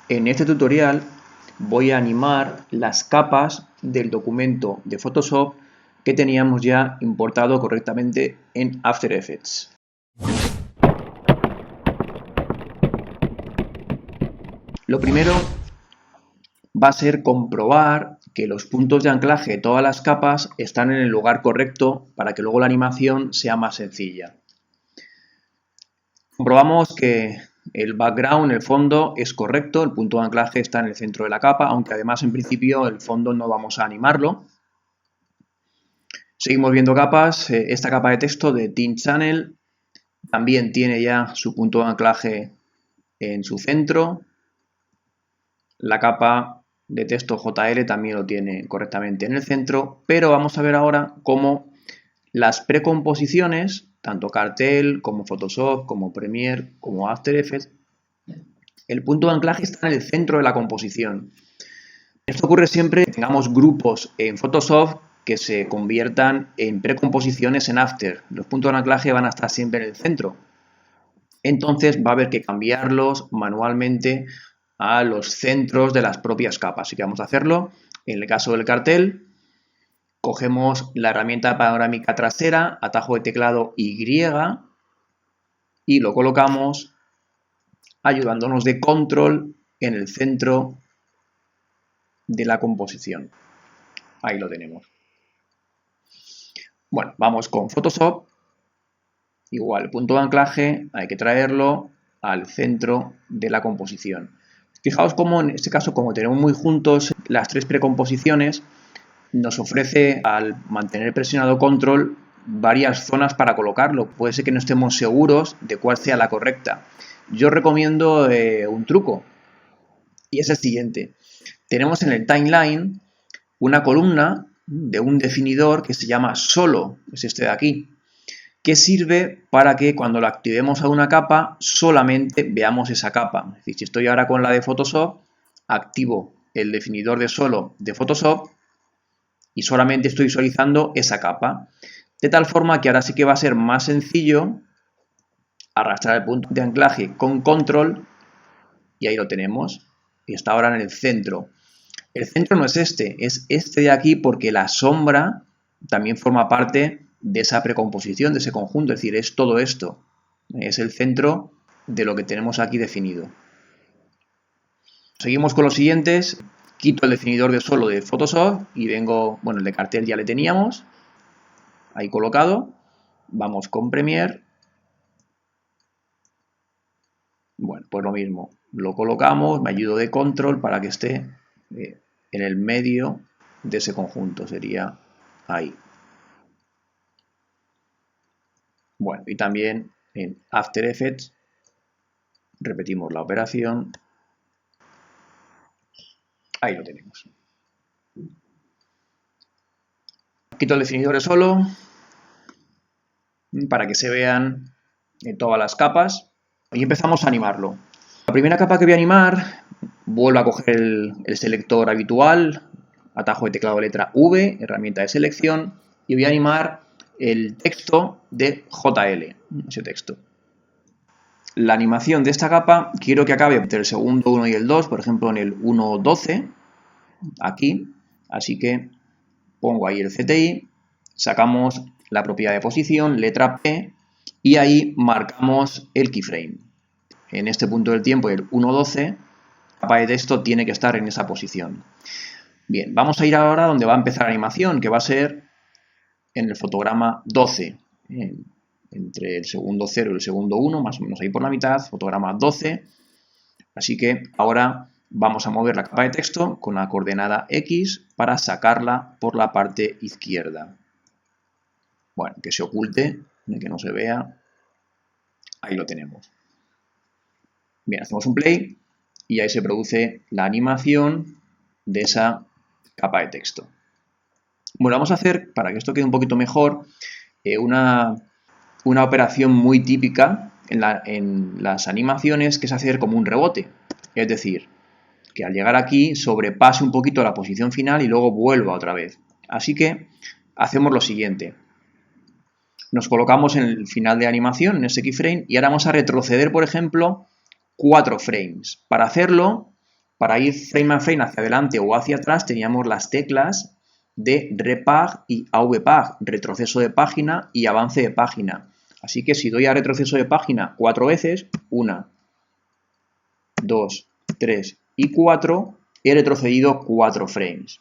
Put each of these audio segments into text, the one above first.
En este tutorial voy a animar las capas del documento de Photoshop que teníamos ya importado correctamente en After Effects. Lo primero va a ser comprobar que los puntos de anclaje de todas las capas están en el lugar correcto para que luego la animación sea más sencilla. Comprobamos que el background, el fondo, es correcto, el punto de anclaje está en el centro de la capa, aunque además en principio el fondo no vamos a animarlo. Seguimos viendo capas. Esta capa de texto de Thin Channel también tiene ya su punto de anclaje en su centro. La capa de texto JL también lo tiene correctamente en el centro, pero vamos a ver ahora cómo las precomposiciones, tanto Cartel como Photoshop, como Premiere, como After Effects, el punto de anclaje está en el centro de la composición. Esto ocurre siempre que tengamos grupos en Photoshop que se conviertan en precomposiciones en After. Los puntos de anclaje van a estar siempre en el centro. Entonces va a haber que cambiarlos manualmente a los centros de las propias capas. Así que vamos a hacerlo. En el caso del cartel, cogemos la herramienta panorámica trasera, atajo de teclado Y, y lo colocamos ayudándonos de control en el centro de la composición. Ahí lo tenemos. Bueno, vamos con Photoshop. Igual, el punto de anclaje hay que traerlo al centro de la composición. Fijaos cómo en este caso, como tenemos muy juntos las tres precomposiciones, nos ofrece al mantener presionado control varias zonas para colocarlo. Puede ser que no estemos seguros de cuál sea la correcta. Yo recomiendo un truco y es el siguiente. Tenemos en el timeline una columna de un definidor que se llama solo, es este de aquí, que sirve para que cuando lo activemos a una capa solamente veamos esa capa. Es decir, si estoy ahora con la de Photoshop, activo el definidor de solo de Photoshop y solamente estoy visualizando esa capa. De tal forma que ahora sí que va a ser más sencillo arrastrar el punto de anclaje con control y ahí lo tenemos. Y está ahora en el centro. El centro no es este de aquí porque la sombra también forma parte de esa precomposición, de ese conjunto, es decir, es todo esto. Es el centro de lo que tenemos aquí definido. Seguimos con los siguientes. Quito el definidor de solo de Photoshop y vengo, bueno, el de cartel ya le teníamos, ahí colocado. Vamos con Premiere. Bueno, pues lo mismo, lo colocamos, me ayudo de control para que esté en el medio de ese conjunto, sería ahí. Bueno, y también en After Effects repetimos la operación. Ahí lo tenemos. Quito el definidor de solo para que se vean todas las capas y empezamos a animarlo. La primera capa que voy a animar, vuelvo a coger el selector habitual, atajo de teclado letra V, herramienta de selección, y voy a animar el texto de JL, ese texto. La animación de esta capa quiero que acabe entre el segundo 1 y el 2, por ejemplo en el 1.12, aquí, así que pongo ahí el CTI, sacamos la propiedad de posición, letra P, y ahí marcamos el keyframe. En este punto del tiempo, el 1.12, la capa de texto tiene que estar en esa posición. Bien, vamos a ir ahora donde va a empezar la animación, que va a ser en el fotograma 12, entre el segundo 0 y el segundo 1, más o menos ahí por la mitad, fotograma 12. Así que ahora vamos a mover la capa de texto con la coordenada X para sacarla por la parte izquierda. Bueno, que se oculte, que no se vea. Ahí lo tenemos. Bien, hacemos un play y ahí se produce la animación de esa capa de texto. Bueno, vamos a hacer, para que esto quede un poquito mejor, una operación muy típica en las animaciones, que es hacer como un rebote. Es decir, que al llegar aquí sobrepase un poquito la posición final y luego vuelva otra vez. Así que hacemos lo siguiente. Nos colocamos en el final de animación, en ese keyframe, y ahora vamos a retroceder, por ejemplo, 4 frames. Para hacerlo, Para ir frame a frame hacia adelante o hacia atrás teníamos las teclas de repag y avpag, retroceso de página y avance de página. Así que si doy a retroceso de página 4 veces, 1, 2, 3 y 4, he retrocedido 4 frames.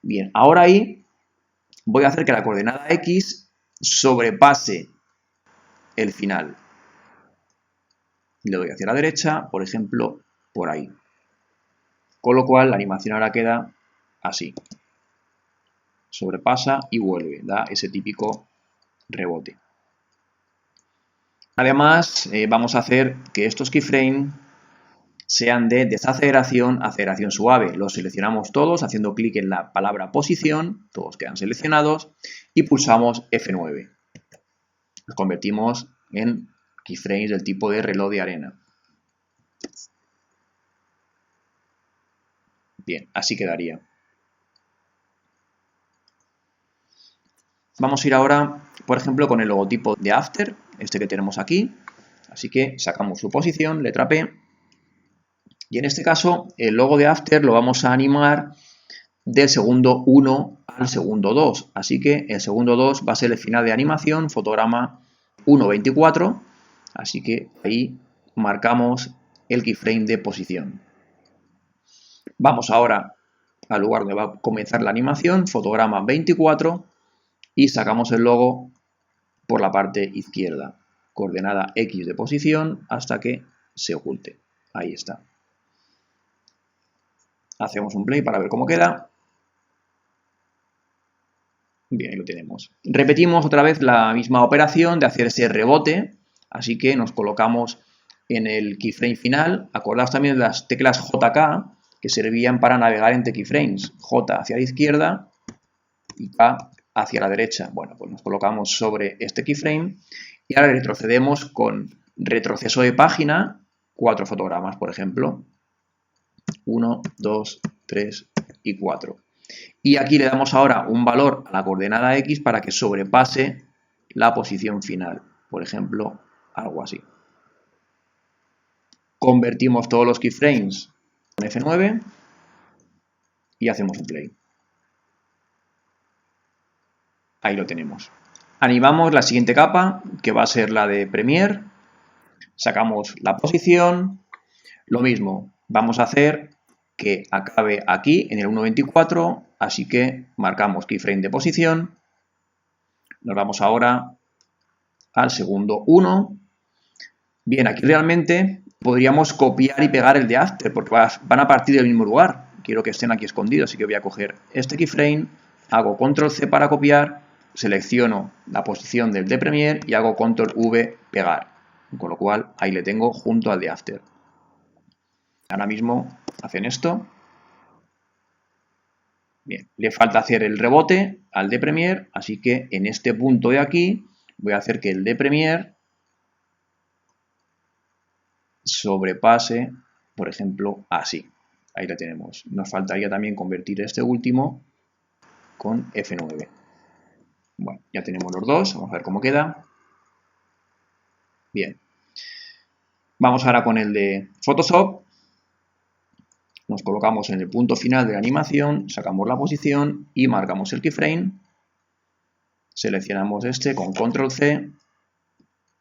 Bien, ahora ahí voy a hacer que la coordenada X sobrepase el final. Le doy hacia la derecha, por ejemplo, por ahí. Con lo cual la animación ahora queda así. Sobrepasa y vuelve, da ese típico rebote. Además, vamos a hacer que estos keyframes sean de desaceleración a aceleración suave. Los seleccionamos todos haciendo clic en la palabra posición, todos quedan seleccionados y pulsamos F9. Los convertimos en keyframes del tipo de reloj de arena. Bien, así quedaría. Vamos a ir ahora, por ejemplo, con el logotipo de After, este que tenemos aquí. Así que sacamos su posición, letra P. Y en este caso, el logo de After lo vamos a animar del segundo 1 al segundo 2. Así que el segundo 2 va a ser el final de animación, fotograma 1.24. Así que ahí marcamos el keyframe de posición. Vamos ahora al lugar donde va a comenzar la animación, fotograma 24, y sacamos el logo por la parte izquierda. Coordenada X de posición hasta que se oculte. Ahí está. Hacemos un play para ver cómo queda. Bien, ahí lo tenemos. Repetimos otra vez la misma operación de hacer ese rebote. Así que nos colocamos en el keyframe final. Acordaos también de las teclas JK que servían para navegar entre keyframes. J hacia la izquierda y K hacia la derecha. Bueno, pues nos colocamos sobre este keyframe y ahora retrocedemos con retroceso de página, 4 fotogramas, por ejemplo. 1, 2, 3 y 4. Y aquí le damos ahora un valor a la coordenada X para que sobrepase la posición final. Por ejemplo, algo así. Convertimos todos los keyframes con F9 y hacemos un play. Ahí lo tenemos. Animamos la siguiente capa, que va a ser la de Premiere. Sacamos la posición. Lo mismo, vamos a hacer que acabe aquí en el 1.24, así que marcamos keyframe de posición. Nos vamos ahora al segundo 1. Bien, aquí realmente podríamos copiar y pegar el de After, porque van a partir del mismo lugar. Quiero que estén aquí escondidos, así que voy a coger este keyframe, hago Control C para copiar, selecciono la posición del de Premiere y hago Control V pegar. Con lo cual, ahí le tengo junto al de After. Ahora mismo hacen esto. Bien, le falta hacer el rebote al de Premiere, así que en este punto de aquí voy a hacer que el de Premiere sobrepase, por ejemplo, así. Ahí la tenemos. Nos faltaría también convertir este último con F9. Bueno, ya tenemos los dos. Vamos a ver cómo queda. Bien. Vamos ahora con el de Photoshop. Nos colocamos en el punto final de la animación, sacamos la posición y marcamos el keyframe. Seleccionamos este con Control C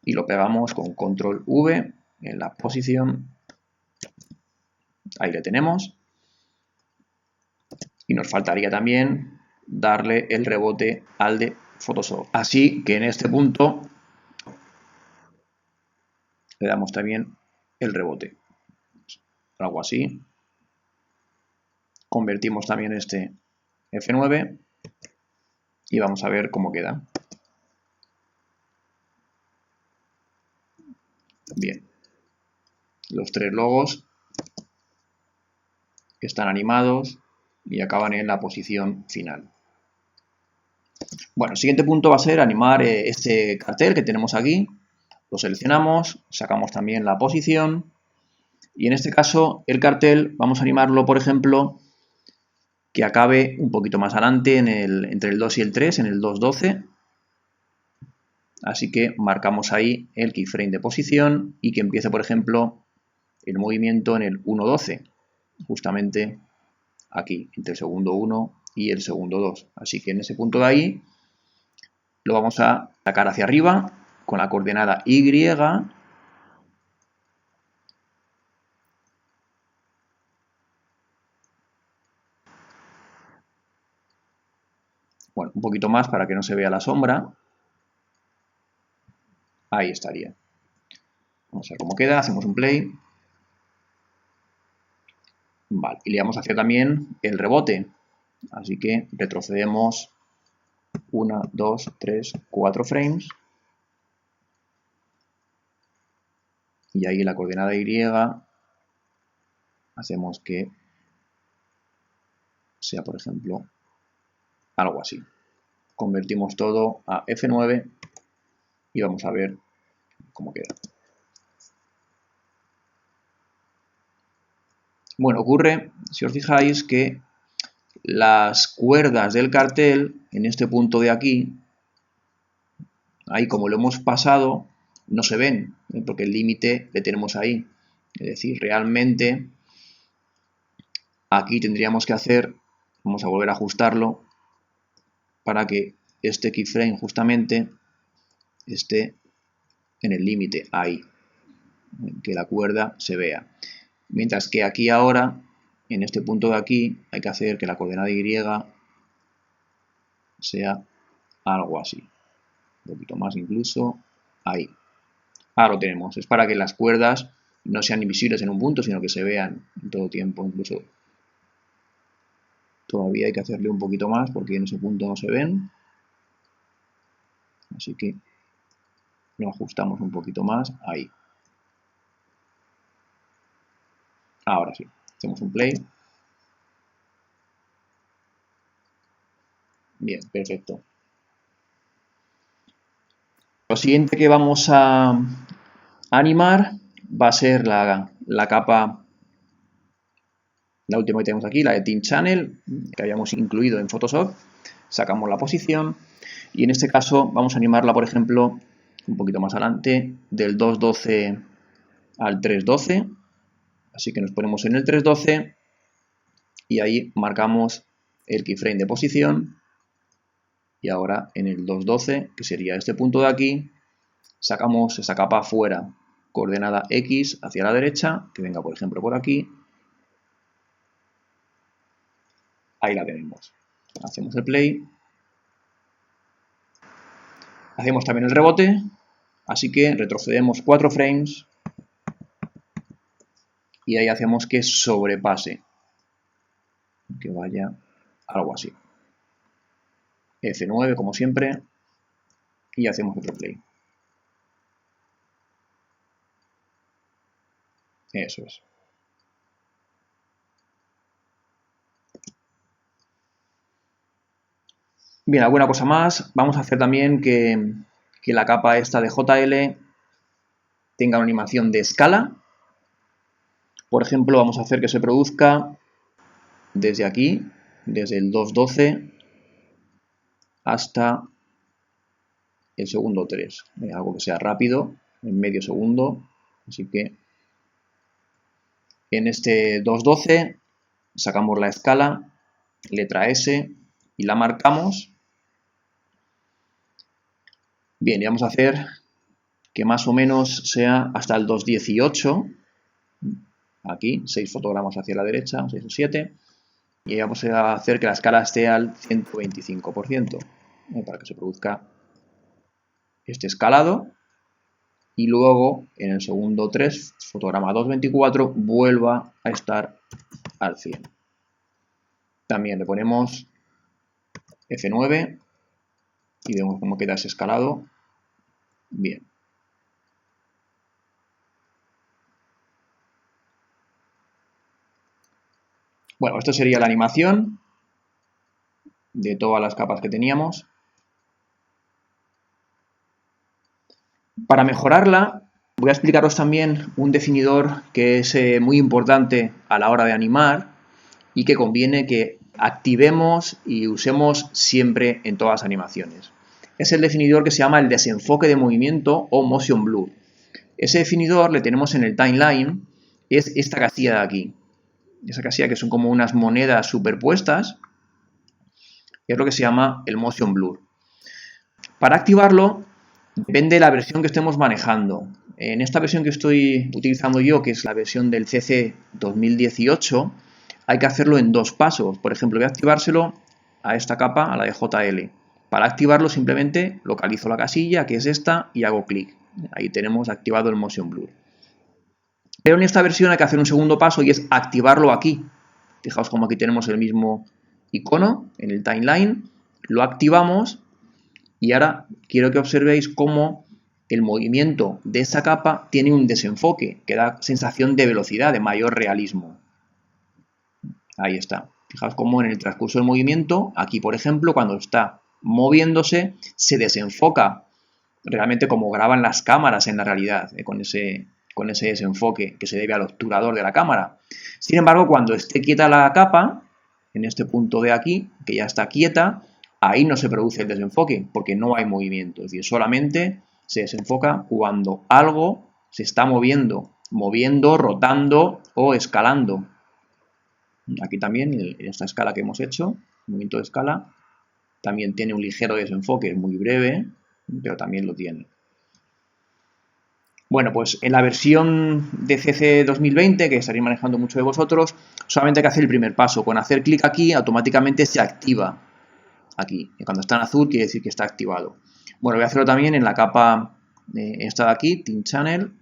y lo pegamos con Control V en la posición. Ahí le tenemos. Y nos faltaría también darle el rebote al de Photoshop. Así que en este punto le damos también el rebote. Algo así. Convertimos también este F9 y vamos a ver cómo queda. Bien. Los tres logos están animados y acaban en la posición final. Bueno, el siguiente punto va a ser animar este cartel que tenemos aquí. Lo seleccionamos, sacamos también la posición y en este caso el cartel vamos a animarlo, por ejemplo, que acabe un poquito más adelante entre el 2 y el 3, en el 2.12. Así que marcamos ahí el keyframe de posición y que empiece, por ejemplo, el movimiento en el 1.12. justamente aquí, entre el segundo 1 y el segundo 2. Así que en ese punto de ahí lo vamos a sacar hacia arriba con la coordenada Y. Bueno, un poquito más para que no se vea la sombra. Ahí estaría. Vamos a ver cómo queda, hacemos un play. Vale, y le vamos a hacer también el rebote. Así que retrocedemos 1, 2, 3, 4 frames. Y ahí la coordenada Y hacemos que sea, por ejemplo, algo así. Convertimos todo a F9 y vamos a ver cómo queda. Bueno, ocurre, si os fijáis, que las cuerdas del cartel, en este punto de aquí, ahí como lo hemos pasado, no se ven, porque el límite le tenemos ahí. Es decir, realmente aquí tendríamos que hacer, vamos a volver a ajustarlo, para que este keyframe justamente esté en el límite, ahí, que la cuerda se vea. Mientras que aquí ahora, en este punto de aquí, hay que hacer que la coordenada Y sea algo así. Un poquito más incluso, ahí. Ahora lo tenemos. Es para que las cuerdas no sean invisibles en un punto, sino que se vean en todo tiempo. Incluso todavía hay que hacerle un poquito más porque en ese punto no se ven. Así que lo ajustamos un poquito más, ahí. Ahora sí, hacemos un play. Bien, perfecto. Lo siguiente que vamos a animar va a ser la capa, la última que tenemos aquí, la de Team Channel, que habíamos incluido en Photoshop. Sacamos la posición y en este caso vamos a animarla, por ejemplo, un poquito más adelante, del 2.12 al 3.12. Así que nos ponemos en el 3.12 y ahí marcamos el keyframe de posición. Y ahora en el 2.12, que sería este punto de aquí, sacamos esa capa afuera, coordenada X hacia la derecha, que venga por ejemplo por aquí. Ahí la tenemos. Hacemos el play. Hacemos también el rebote, así que retrocedemos 4 frames y ahí hacemos que sobrepase, que vaya algo así. F9 como siempre y hacemos otro play. Eso es. Bien, alguna cosa más. Vamos a hacer también que la capa esta de JL tenga una animación de escala. Por ejemplo, vamos a hacer que se produzca desde aquí, desde el 2.12 hasta el segundo 3. Algo que sea rápido, en medio segundo. Así que en este 2.12 sacamos la escala, letra S, y la marcamos. Bien, y vamos a hacer que más o menos sea hasta el 2.18. Aquí, 6 fotogramas hacia la derecha, 6 o 7. Y vamos a hacer que la escala esté al 125%, para que se produzca este escalado. Y luego, en el segundo 3, fotograma 2.24, vuelva a estar al 100. También le ponemos F9 y vemos cómo queda ese escalado. Bien. Bueno, esto sería la animación de todas las capas que teníamos. Para mejorarla, voy a explicaros también un definidor que es muy importante a la hora de animar y que conviene que activemos y usemos siempre en todas las animaciones. Es el definidor que se llama el desenfoque de movimiento o motion blur. Ese definidor le tenemos en el timeline, es esta casilla de aquí. esa casilla que son como unas monedas superpuestas, es lo que se llama el motion blur. Para activarlo, depende de la versión que estemos manejando. En esta versión que estoy utilizando yo, que es la versión del CC 2018, hay que hacerlo en dos pasos. Por ejemplo, voy a activárselo a esta capa, a la de JL. Para activarlo simplemente localizo la casilla, que es esta, y hago clic. Ahí tenemos activado el motion blur. Pero en esta versión hay que hacer un segundo paso y es activarlo aquí. Fijaos como aquí tenemos el mismo icono en el timeline. Lo activamos y ahora quiero que observéis cómo el movimiento de esa capa tiene un desenfoque que da sensación de velocidad, de mayor realismo. Ahí está. Fijaos cómo en el transcurso del movimiento, aquí por ejemplo, cuando está moviéndose, se desenfoca realmente como graban las cámaras en la realidad, con ese desenfoque que se debe al obturador de la cámara. Sin embargo, cuando esté quieta la capa, en este punto de aquí, que ya está quieta, ahí no se produce el desenfoque porque no hay movimiento. Es decir, solamente se desenfoca cuando algo se está moviendo, rotando o escalando. Aquí también, en esta escala que hemos hecho, movimiento de escala, también tiene un ligero desenfoque, muy breve, pero también lo tiene. Bueno, pues en la versión de CC 2020, que estaréis manejando mucho de vosotros, solamente hay que hacer el primer paso. Con hacer clic aquí, automáticamente se activa aquí. Y cuando está en azul, quiere decir que está activado. Bueno, voy a hacerlo también en la capa esta de aquí, Tint Channel.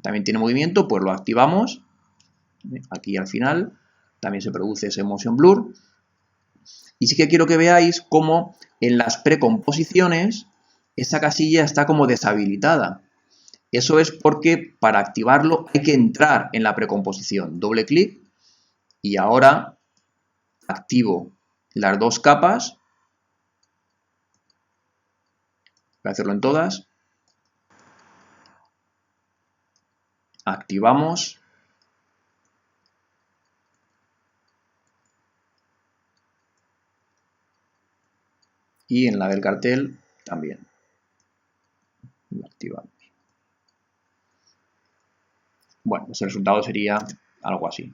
También tiene movimiento, pues lo activamos. Aquí al final también se produce ese motion blur. Y sí que quiero que veáis cómo en las precomposiciones esa casilla está como deshabilitada. Eso es porque para activarlo hay que entrar en la precomposición. Doble clic y ahora activo las dos capas. Voy a hacerlo en todas. Activamos. Y en la del cartel también. Lo activamos. Bueno, pues el resultado sería algo así.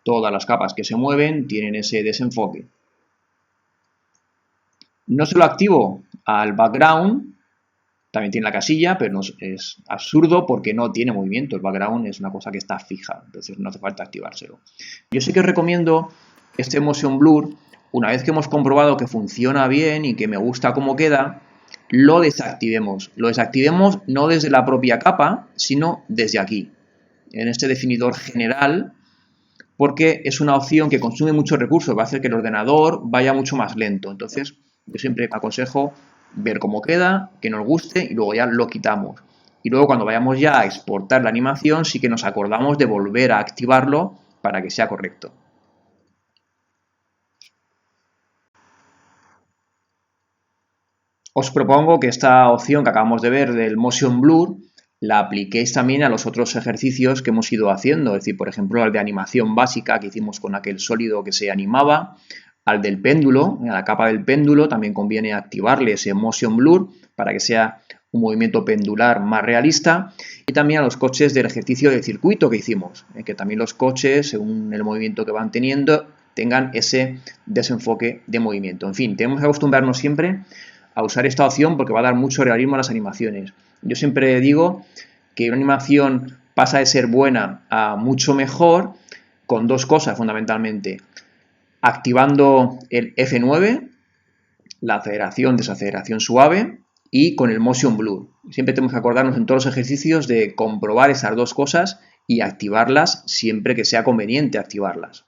Todas las capas que se mueven tienen ese desenfoque. No se lo activo al background, también tiene la casilla, pero no es absurdo porque no tiene movimiento. El background es una cosa que está fija, entonces no hace falta activárselo. Yo sí que os recomiendo este motion blur, una vez que hemos comprobado que funciona bien y que me gusta cómo queda, lo desactivemos. Lo desactivemos no desde la propia capa, sino desde aquí, en este definidor general, porque es una opción que consume muchos recursos, va a hacer que el ordenador vaya mucho más lento. Entonces, yo siempre aconsejo ver cómo queda, que nos guste y luego ya lo quitamos. Y luego cuando vayamos ya a exportar la animación, sí que nos acordamos de volver a activarlo para que sea correcto. Os propongo que esta opción que acabamos de ver del motion blur la apliquéis también a los otros ejercicios que hemos ido haciendo, es decir, por ejemplo, al de animación básica que hicimos con aquel sólido que se animaba, al del péndulo, a la capa del péndulo también conviene activarle ese motion blur para que sea un movimiento pendular más realista, y también a los coches del ejercicio de circuito que hicimos, que también los coches, según el movimiento que van teniendo, tengan ese desenfoque de movimiento. En fin, tenemos que acostumbrarnos siempre a usar esta opción porque va a dar mucho realismo a las animaciones. Yo siempre digo que una animación pasa de ser buena a mucho mejor con dos cosas fundamentalmente. Activando el F9, la aceleración, desaceleración suave, y con el motion blur. Siempre tenemos que acordarnos en todos los ejercicios de comprobar esas dos cosas y activarlas siempre que sea conveniente activarlas.